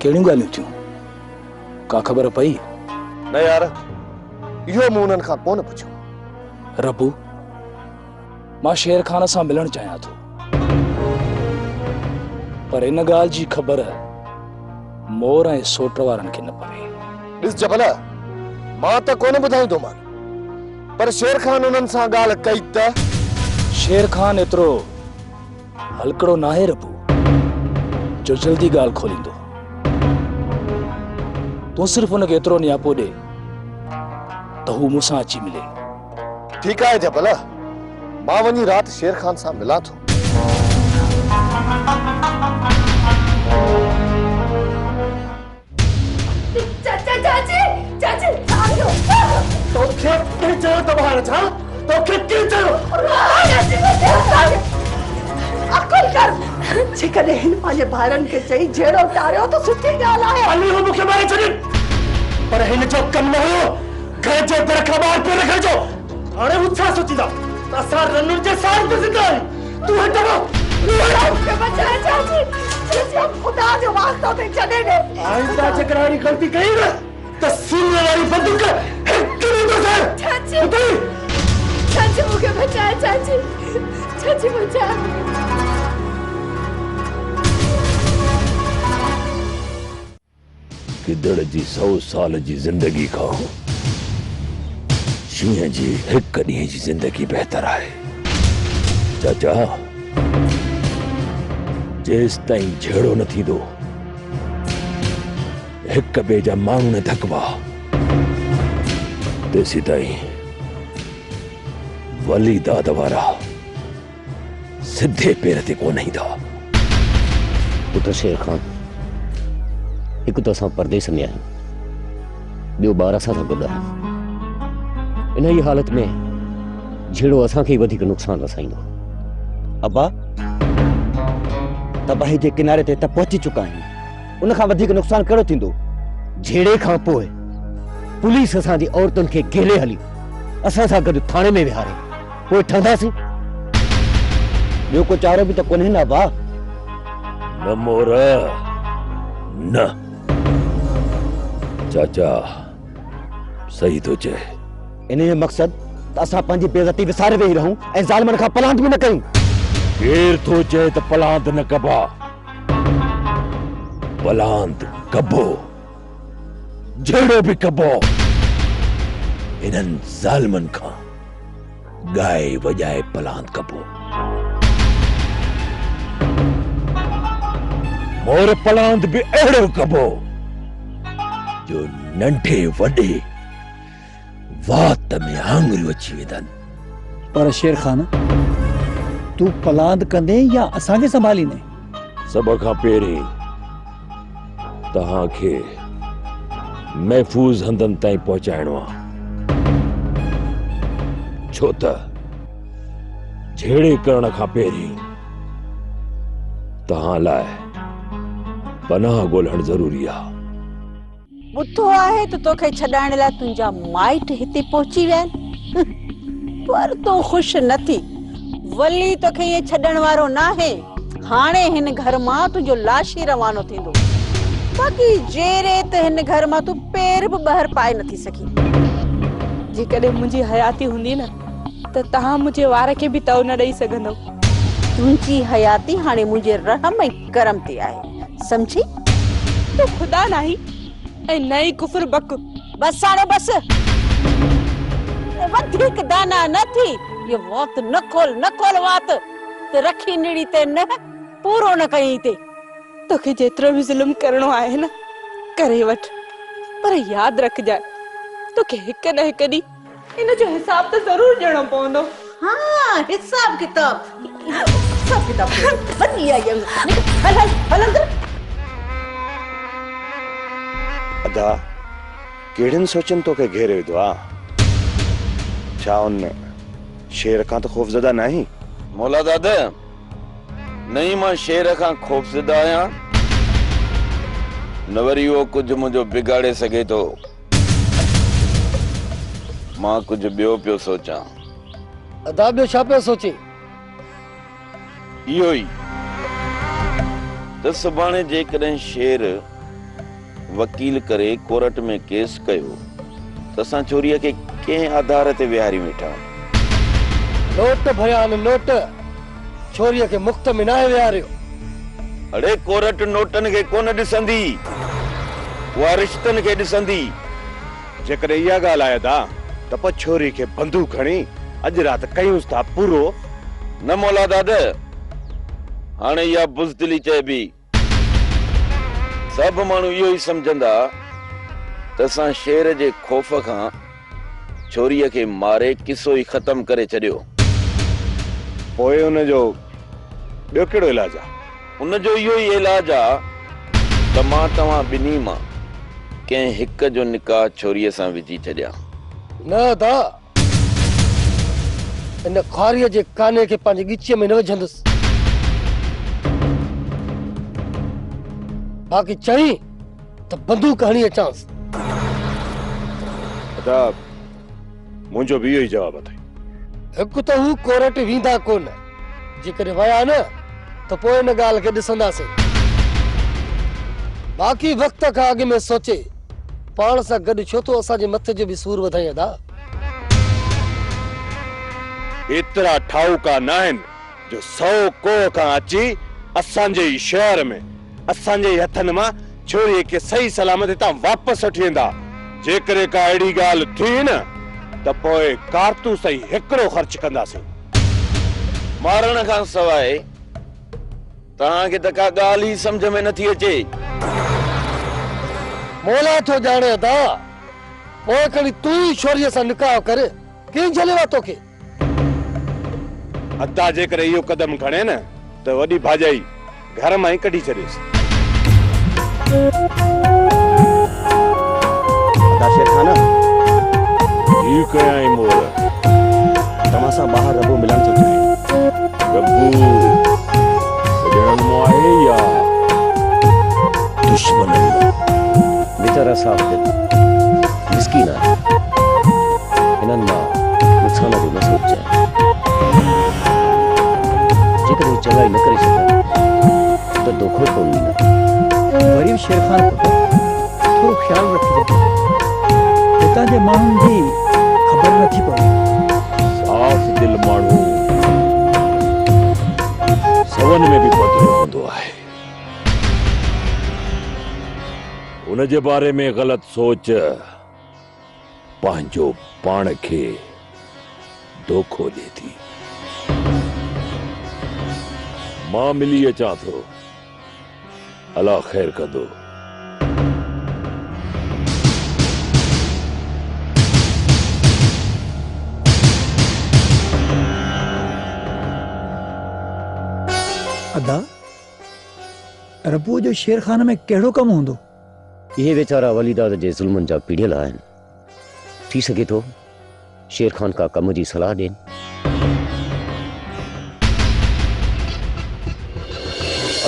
केड़ियूं गालियूं थियूं? का खबर पई? न यार, यो मूं उन्हनि खां कोन पुछियो। रबू, मां शेर खान सां मिलण चाहियां थो, पर इन ॻाल्हि जी ख़बर मोर ऐं सोट वारनि खे न पवे। ॾिस जबल, मां त कोन ॿुधाईंदोमान, पर शेर खान उन्हनि सां ॻाल्हि कई त? शेर खान एतिरो हलकड़ो नाहे रबू, जो जल्दी ॻाल्हि खोलींदो। तूं सिर्फ़ उनखे एतिरो नियापो ॾे त हू मूंसां अची मिले। ठीकु आहे जबल, मां वञी राति शेर खान सां मिलां थो। तोखे केरु चयो त ॿाहिरि अचां? तोखे केरु चयो? अकुल कर, जेकॾहिं हिन पंहिंजे भाइरनि खे चई जहिड़ो टारियो त सुठी ॻाल्हि आहे। अली हो मूंखे मारे छॾी, पर हिन जो कमु न हुयो। घर जे दर खां ॿाहिरि पियो रखिजो। हाणे हू छा सोचींदा त असां रनुनि जे साथ में ज़िंदा आहियूं? तूं हट वञ। मूंखे बचाए चाची, खुदा जो वास्तो ते छॾे ॾे। आइंदा जेकर अहिड़ी ग़लती कई न त सीने वारी बंदूक हिकु ॾींदो सर। चाची, चाची मूंखे बचाए चाची, चाची बचाए। गिदड़ जी 100 साल जी जिंदगी खां शींहं जी हिक ॾींहं जी जिंदगी बेहतर आहे। चाचा, जेस ताईं झेड़ो न थींदो, हिक ॿिए जा माण्हू न थकबा, तेसी ताईं वली दाद वारा सिद्धे पेर ते कोन ईंदा। पुत्र शेर खान, हिकु तो असां परदेस में आहियूं, ॿियो ॿार असां सां गॾु आहे। इन ई हालत में झेड़ो असांखे वधीक नुक़सान रसाईंदो। अब्बा, तबाही जे किनारे ते त पहुची चुका आहियूं, उन खां वधीक नुक़सान कहिड़ो थींदो? झेड़े खां पोइ पुलिस असांजी औरतुनि खे घेरे हली, असां सां गॾु थाणे में विहारे, पोइ ठहंदासीं। ॿियो को चारो बि त कोन्हे न अब्बा। न मोर न, चाचा सही तो चए। इन जो मक़सद त असां पंहिंजी बेइज्जती विसारे वेही रहूं ऐं ज़ालिमनि खां पलांट बि न कयूं। केर थो चए त पलांत न कबा? पलांत कबो, झेड़ो बि कबो। इन्हनि ज़ालिमनि खां गाए वॼाए पलांत कबो। मोर पलांत बि अहिड़ो कबो जो नंढे वॾे वात में आङुरियूं अची वेंदनि। पर शेर खान, तू पलांद कंदे या असांखे संभालींदे? सब खां पहिरीं तव्हांखे महफ़ूज़ हंधनि ताईं पहुचाइणो आहे, छो त झेड़े करण खां पहिरीं तव्हां लाइ पनाह ॻोल्हणु ज़रूरी आहे। ॿुधो आहे त तोखे छॾाइण लाइ तुंहिंजा माइट हिते पहुची विया आहिनि, पर तूं ख़ुशि न थी। वली तोखे इहे छॾण वारो नाहे। हाणे हिन घर मां तुंहिंजो लाश ई रवानो थींदो, बाक़ी जेरे त हिन घर मां तूं पेर बि ॿाहिरि पाए नथी सघी। जेकॾहिं मुंहिंजी हयाती हूंदी न त तव्हां मुंहिंजे वार खे बि तव न ॾेई सघंदव। तुंहिंजी हयाती हाणे मुंहिंजे रहम ऐं करम ते आहे, समझी? तूं खुदा नाही ऐं न ई कुफर बक। बस हाणे बस, वधीक दाना न थी। ये वात न खोल वात ते रखी निड़ी ते न पूरो न कई ते। तोखे जेतिरो बि ज़ुल्म करणो आहे न करे वठ, पर यादि रखजांइ तोखे हिक न हिक ॾींहुं इन जो हिसाब त ज़रूर ॾियणो पवंदो। हाँ, हिसाब किताब बनी आई है। हल अंदर। अदा, केड़िन सोचन तो के घेरे विधो आ? छा उन शेर खां तो खौफज़दा नहीं? मौला दादा, नहीं मां शेर खां खौफज़दा आहियां, न वरी वो कुछ मुझो बिगाड़े सके तो। मां कुछ बियो पियो सोचां। अदा बियो छा पियो सोचे? इहो ई त सुभाणे जेकॾहिं शेर वकील करे कोर्ट में केस कयो त असां छोरीअ खे कंहिं आधार ते विहारी वेठा नोट भयान नोट छोरीअ खे मुफ्त में नाहे विहारियो। अड़े कोर्ट नोटनि खे कोन ॾिसंदी, उहा रिश्तनि खे ॾिसंदी। जेकॾहिं इहा ॻाल्हि आहे दा त पोइ छोरी खे बंदूक खणी अॼु राति कयूंसि था पूरो। न मौला दादा, हाणे इहा बुज़दिली चइबी। सभु माण्हू इहो ई सम्झंदा त असां शेर जे ख़ौफ़ खां छोरीअ खे मारे किसो ई ख़तम करे छॾियो। पोइ उनजो ॿियो कहिड़ो इलाज आहे? उनजो इहो ई इलाज आहे त मां तव्हां ॿिन्ही मां कंहिं हिक जो निकाह छोरीअ सां विझी छॾियां। न दा, इन खारीअ जे काने खे पंहिंजे ॻिचीअ में न विझंदुसि। बाक़ी चई त बंदूक हणी अचांसि। मुंहिंजो बि इहो ई जवाब अथई। हिकु त हू कोर्ट वेंदा कोन, जेकॾहिं विया न त पोइ इन ॻाल्हि खे ॾिसंदासीं। बाक़ी वक़्त खां अॻु में सोचे पाण सां गॾु छो तो असांजे मथे जो बि सूर वधाई अदा। एतिरा ठाऊका न आहिनि जो 100 कोह खां अची असांजे ई शहर में असांजे ई हथनि मां छोरीअ खे सही सलामत हितां वापसि वठी वेंदा। जेकॾहिं का अहिड़ी ॻाल्हि थी न त पोइ कारतूस ई हिकिड़ो ख़र्च कंदासीं। मारण खां सवाइ तव्हांखे त का ॻाल्हि ई सम्झ में नथी अचे। मौला थो ॼाणे अदा, पोइ खणी तूं ई छोरीअ सां निकाह करे कीअं झलेवा तोखे। अदा जेकॾहिं इहो कदम खणे न त वॾी भाॼाई घर मां ई कढी छॾेसि। अदा शेर खान जी कयाई मोर तव्हां सां ॿाहिरि रबो मिलण थो चाहे। रबू सजणनि मां आहे या दुश्मननि मां? बेचारा साफ़ दिल मिस्कीन आहे, हिननि मां नुक़सान जो न सोचे। जेकॾहिं चङाई न करे सघां त दोखो कोन ॾींदा। वरी शेर खान थोरो ख़्यालु रखिजो, हितां जे माण्हुनि जी ख़बर नथी पवे। साफ़ दिल माण्हू सवन में बि पधरो हूंदो आहे। उन जे बारे में ग़लत सोच पंहिंजो पाण खे धोखो ॾे थी। मां मिली अचां थो, अलाह ख़ैर कंदो। अदा, रबूअ जो शेर खान में कहिड़ो कमु हूंदो? इहे वेचारा वलीदाद जे ज़ुल्मनि जा पीड़ियल आहिनि। थी सघे थो शेर खान का कम जी सलाह ॾियनि।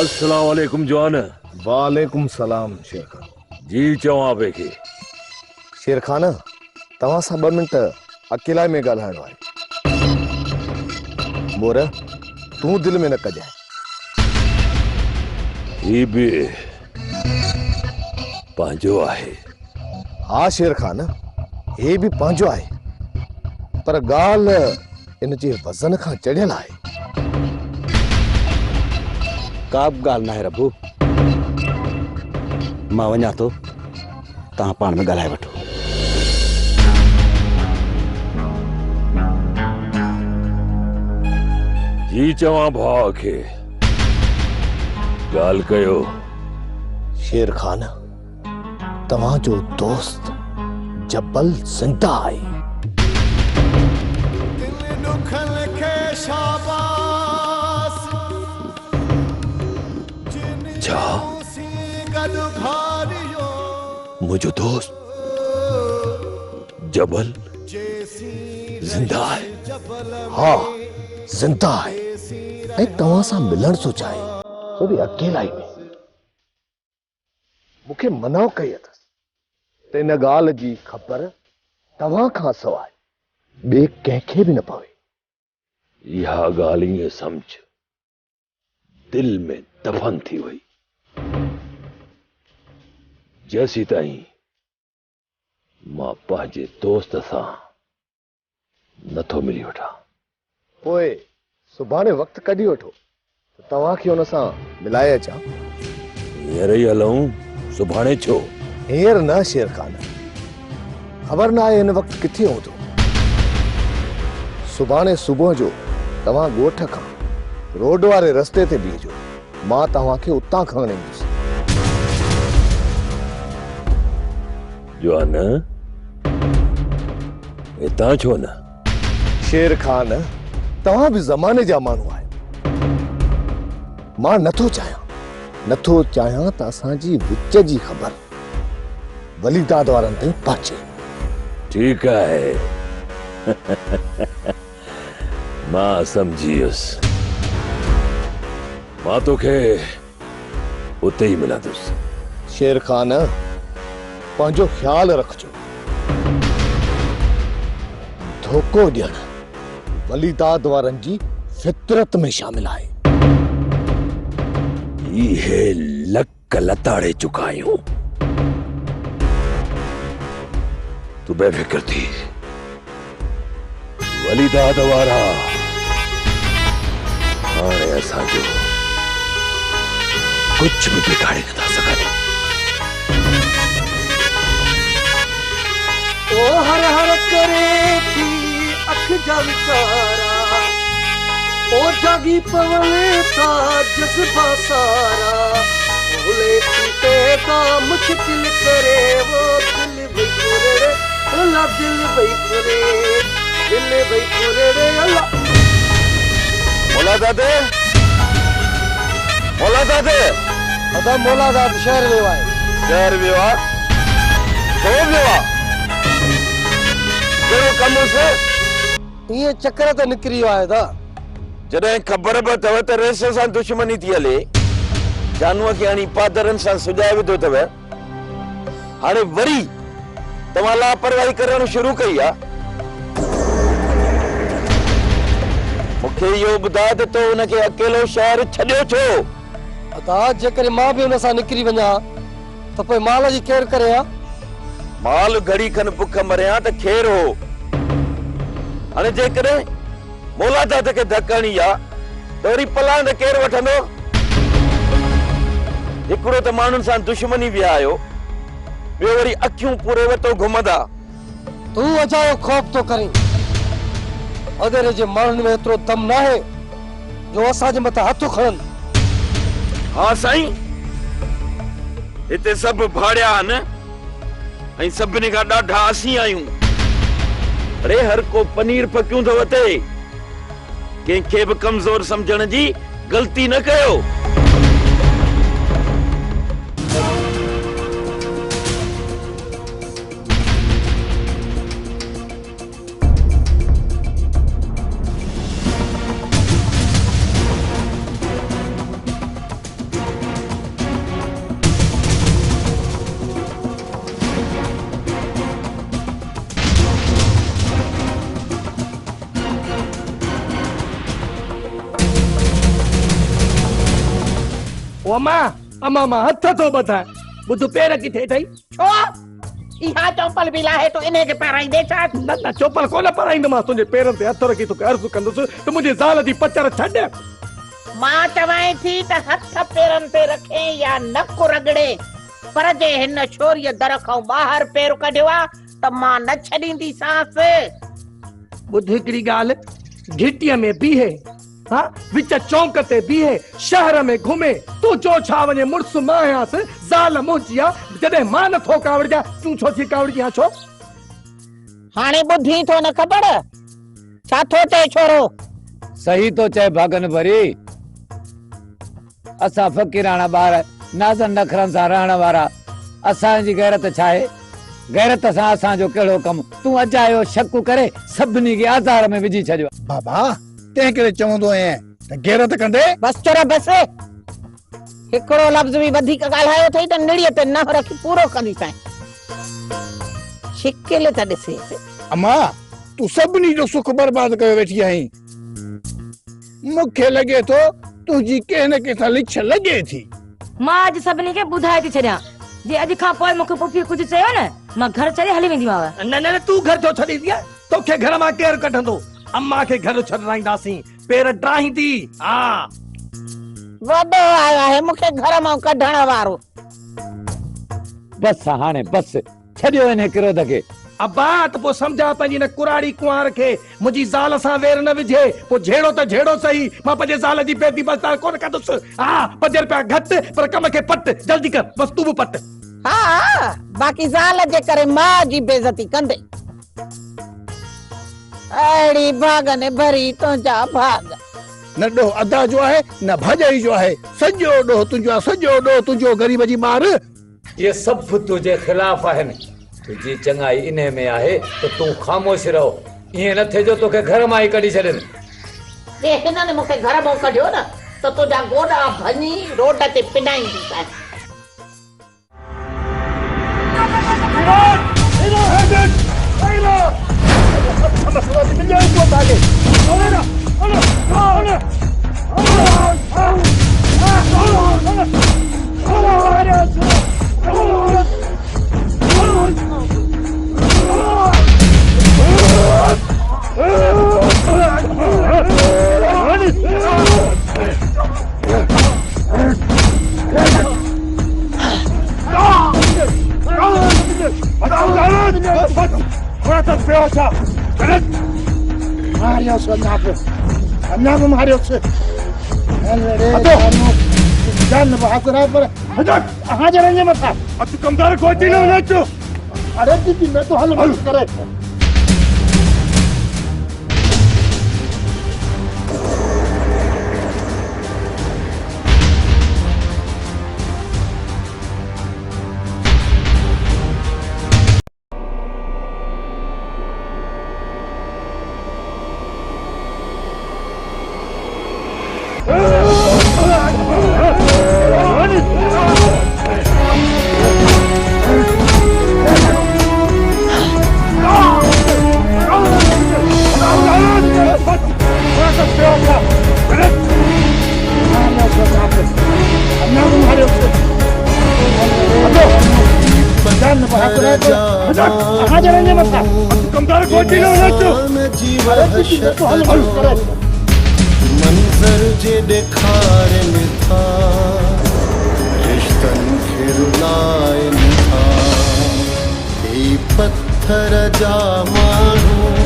अस्सलाम वालेकुम जवान। वालेकुम सलाम शेर खान। जी चवां पे के शेर खान तव्हां सां 2 मिंट अकेला में ॻाल्हाइणो आहे। मोर तूं दिल में न कजाए। ही भी पंहिंजो आहे। हाँ शेर खान हे भी पंहिंजो आहे, पर ॻाल्हि इन जे वज़न खां चढ़ियल आहे। का बि ॻाल्हि न आहे रबू, मां वञा थो, तव्हां पाण में ॻाल्हाए वठो। जी चवां भाउ खे ॻाल्हि कयो। शेर खान तव्हांजो दोस्त जबल ज़िंदा आहे। छा मुझो दोस्त जबल जिंदा है? हाँ जिंदा है, ऐं तव्हां सां मिलण थो चाहे, सो बि अकेला ई में। मूंखे मना कई अथसि त इन ॻाल्हि जी ख़बर तव्हां खां सवाइ ॿिए कंहिंखे बि न पवे। इहा ॻाल्हि ईअं सम्झ दिल में दफ़न थी वई। जैसी ताई मां पंहिंजे दोस्त सां नथो मिली वठां। पोइ सुभाणे वक़्तु कढी वठो त तव्हांखे हुन सां मिलाए अचां। हींअर ई हलूं, सुभाणे छो? हींअर न शेर खान, ख़बर न आहे हिन वक़्तु किथे हूंदो। सुभाणे सुबुह जो तव्हां ॻोठ खां रोड वारे रस्ते ते बीहजो, मां तव्हांखे उतां खणणु ईंदुसि। जवान हितां छो न? शेर खान, तव्हां बि ज़माने जा माण्हू आहियो। मां नथो चाहियां त असांजी विच जी ख़बर वलीदाद वारनि ताईं पहुचे। ठीक है मां समझी वियुसि। मां तोखे उते ई मिलंदुसि। शेर खान, पंहिंजो ख्यालु रखिजो। धोखो ॾियणु वलीदाद वारनि जी फितरत में शामिल आहे। इहे लक लताड़े चुका आहियूं। तू बेफिक्र थी। वलीदाद वारा हाणे असांजो कुछ भी बिगाड़े नथा सघनि। ओ हर हर करे थी अख जा विचारा, ओ जागी पवले था जज्बा सारा, भूले थी पैदा मुश्किल करे वो दिल बेकुरे रे अल्लाह, दिल बेकुरे रे अल्लाह। मोला दादे अदा मोला दाद शहर वियो आहे। शहर वियो आहे? छो वियो आहे? कहिड़ो कमु से? ये चक्कर तो निकरी वियो आहे दा। जॾहिं ख़बर बि अथव त रेस सां दुश्मनी थी हले, जानूअ खे हाणे पादरनि सां सुॼाए विधो अथव, हाणे वरी तव्हां लापरवाही करणु शुरू कई आहे। मूंखे इहो ॿुधाए त तो हुनखे अकेलो शहर छॾियो छो? अदा जेकर मां बि हुन सां निकिरी वञा त पोइ माल जी केर करे आ? माल घड़ी खन बुख मरिया त खेर हो। हाणे जेकॾहिं मोला दाद खे धकणी आहे त वरी पलांद केर वठंदो? हिकिड़ो त माण्हुनि सां दुश्मनी विहायो, ॿियो वरी अखियूं पूरे वटो घुमंदा। तूं अजायो खौफ तो करीं। अगरि जे माण्हुनि में एतिरो दम न आहे जो असांजे मथां हथ खणनि। हाँ साईं, हिते सभु भाड़िया आहिनि ऐं सभिनी खां ॾाढा असीं आहियूं। अरे हर को पनीर फकियूं थो वठे, कंहिंखे बि कमज़ोर समझण जी ग़लती न कयो। अमा हथ तो बधाए, बुध पैर किथे थई? छो इहा चौपल भी लाहे तो इने के पाराई दे छा? न चौपल कोन पाराईंदोमांसि, तुंहिंजे पेरनि ते हथ रखी तोखे अर्ज़ु कंदुसि त मुंहिंजी ज़ाल जी पचर छॾ। मां चवां थी त हथ पेरनि ते रखे या नक रगड़े, पर जे हिन छोरीअ दर खां ॿाहिरि पेर कढियो आ त मां न छॾींदीसांसि। बुध हिकिड़ी ॻाल्हि, घिटीअ में बीहे, हाँ विच चौंक ते बीहे, शहर में घुमे, तू जो छा वञे मुड़ुस मां आहियांसि, ज़ाल मुंहिंजी आ, जॾहिं मां नथो कावड़िया तूं छो थी कावड़िया छो? हाणे ॿुधी थो न ख़बर छा थो चए छोरो? सही तो चए भागन भरी। असां फ़कीराना ॿार, नाज़नि नखरनि सां रहण वारा, असांजी गैरत छा आहे? गैरत सां असांजो कहिड़ो कमु? तूं अजायो शक करे सभिनी खे आज़ार में विझी छॾियो। बाबा तंहिं करे चवंदो आहियां त गैरत कंदे। बस चोरा बस, हिकिड़ो लफ़्ज़ बि वधीक ॻाल्हायो अथई त निड़ीअ ते न रखी पूरो कंदीसांइ। शिकिल त ॾिसे। अम्मा तूं सभिनी जो सुख बर्बाद कयो वेठी आहीं। मूंखे लॻे थो तुंहिंजी कंहिं न कंहिं सां लिछ लॻे थी। मां अॼु सभिनी खे ॿुधाए थी छॾियां जे अॼु खां पोइ मूंखे पुफी कुझु चयो न मां घर छॾे हली वेंदीमांव। न न तू घर छो छॾी दिया? तोखे घर मां केर कढंदो? अम्मा खे घर छॾाईंदासीं, पेर ड्राहींदी। हां वॾो आयो आहे मूंखे घर मां कढण वारो। बस हाणे बस छॾियो इन क्रोध खे। अब्बा त पोइ समझा पंहिंजी न कुराड़ी कुंवार खे मुंहिंजी ज़ाल सां वेर न विझे। पोइ झेड़ो त झेड़ो सही, मां पंहिंजे ज़ाल जी बेटी बसदार कोन कंदुसि। हा 5 रुपया घटि पर कम खे पट जल्दी कर। बस तू बि पट। हा बाक़ी ज़ाल जे करे मां जी बेइज्जती कंदे। अड़ी भागने भरी तुंहिंजा भाग। न ॾोह अदा जो आहे न भॼाई जो आहे। सॼो ॾोह तुंहिंजो आहे, सॼो ॾोह तुंहिंजो ग़रीब जी मार। ये सभु तुंहिंजे ख़िलाफ़ आहिनि। तुंहिंजी चङाई इन में आहे त तूं ख़ामोश रहो। ईअं न थिए जो तोखे घर मां ई कढी छॾनि। जे हिननि मूंखे घर मां कढियो न त तुंहिंजा गोॾा भञी रोड ते पिनाईंदी। अरे दीदी मैं तो हल करे। मंजर जे ॾेखारनि था रिश्तनि खे रुलाइनि था। ही पत्थर जा माण्हू